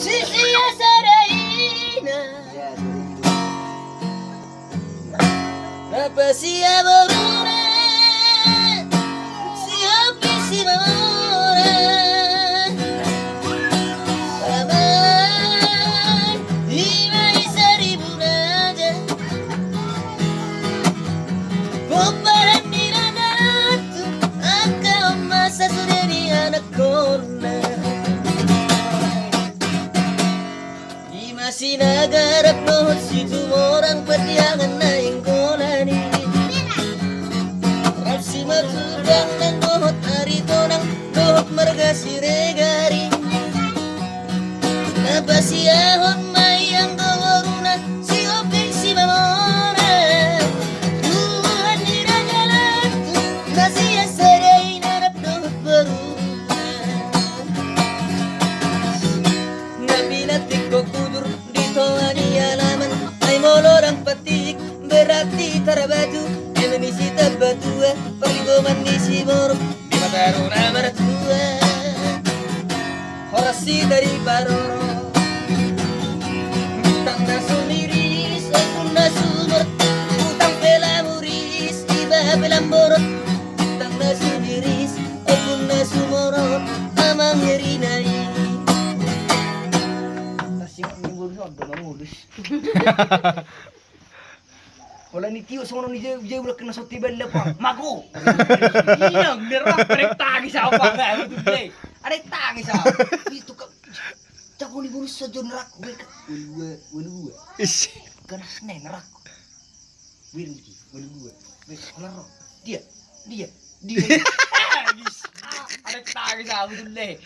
Sisiya Saraina Napasia Boruna Siapa si Mamora Aman Himai seribu raja Bombaran di ranatu Angka masa sudah di anak kona Masih nagarap nohot situ orang patiangan na yung kolani Rapsi matudang ng nohot narito ng nohot marga si regari Napasiyahon may ang gawuruna si oping si mamona Tuhan di rajalan nasiya saray narap nohot baruna Naminatik ko kudur Ani alaman ay molorang patik berarti tarabaju Indonesia tabatua perligoman di Simor di Mataruna mertua Horasi dari Baroro Utang nasu miris akun nasu mert Utang pelamuris iba pelamborot Utang nasu miris akun nasu morot amang herinai Wala ni Tio sono ni Jay wala kena soti bella pa. Mago. Iya, nerap rek tagi sa apa nga itu play. Are tagi sa. Itu ka. Tako ni bonus sa jon rak. Wala. Is. Kana snay rak. Winki. Wala. Wes kolaro. Dia. Are tagi sa itu play.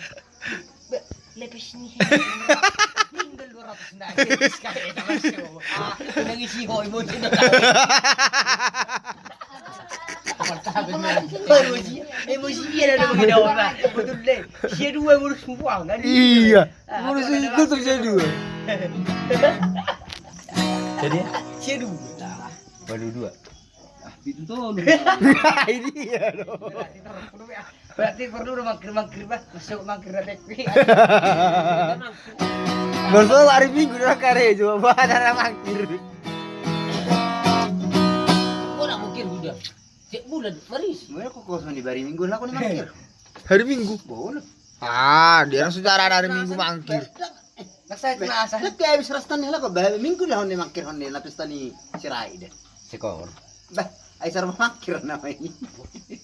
Lepes ni. Tinggal 200 na. Kaya naman siya. Nangisihoy mo din na Emosi na naman ginawa na. Betul deh. Siya dua urus semua. Iya. Urus itu tuh saya dua. Jadi siya dua. Baru dua. Itu tuh. Ini ya dong. Berarti perlu mangkir masuk mangkir teknik. Besok hari Minggu dah kare coba ada mangkir. Kok nak mangkir udah? Cek bulan maris. Mana kok kosong di hari Minggu lah kau ni mangkir. Hari Minggu. Boleh. Ah, dia orang sejarah hari Minggu mangkir. Naksa nasa. Lagi habis rastan ni lah kau bahaya Minggu lah ni mangkir ni lapis tani sirai deh. Sekor. Bah, Aisyah mangkir nama ini.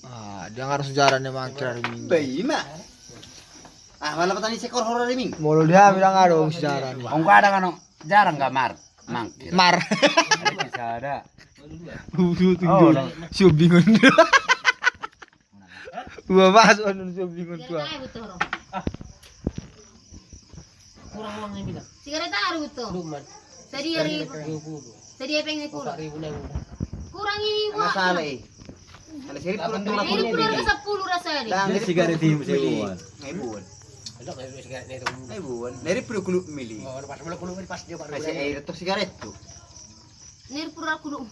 Ah, dia ngarang sejarahnya mangkir hari Minggu. Bayi mah. Ah, malah petani sekor horor hari Minggu. Mulu dia bilang ada sejarahnya. Oh, enggak ada kan? Jarang enggak mangkir. Mar. Bisa ada. Oh, siapa bingung dia. Gua bahas orang siapa bingung tuh. Kurang uang ini dah. Sigaret taruh itu. Luman. Tadi hari pengen kurang. Kurang ini Enggak salah. Kalau sirip kurang Ini kurang 10 rasanya. Dah, sigaret ini mesti buat. Ibuan. Ada kayak sigaret itu. Ibuan. Dari perlu milih. Oh, pas mulai kulo pas dia baru. Kasih air tuh sigaret tuh. Ini pura kudu.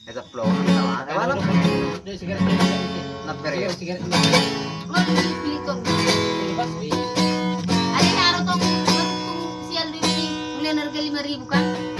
Esa flow. Mana? Dia sigaret itu. Nak beri. Sigaret itu. Oh, pilih tuh. Ini pas Ada yang harus tong sial di sini. Mulai harga 5.000 kan?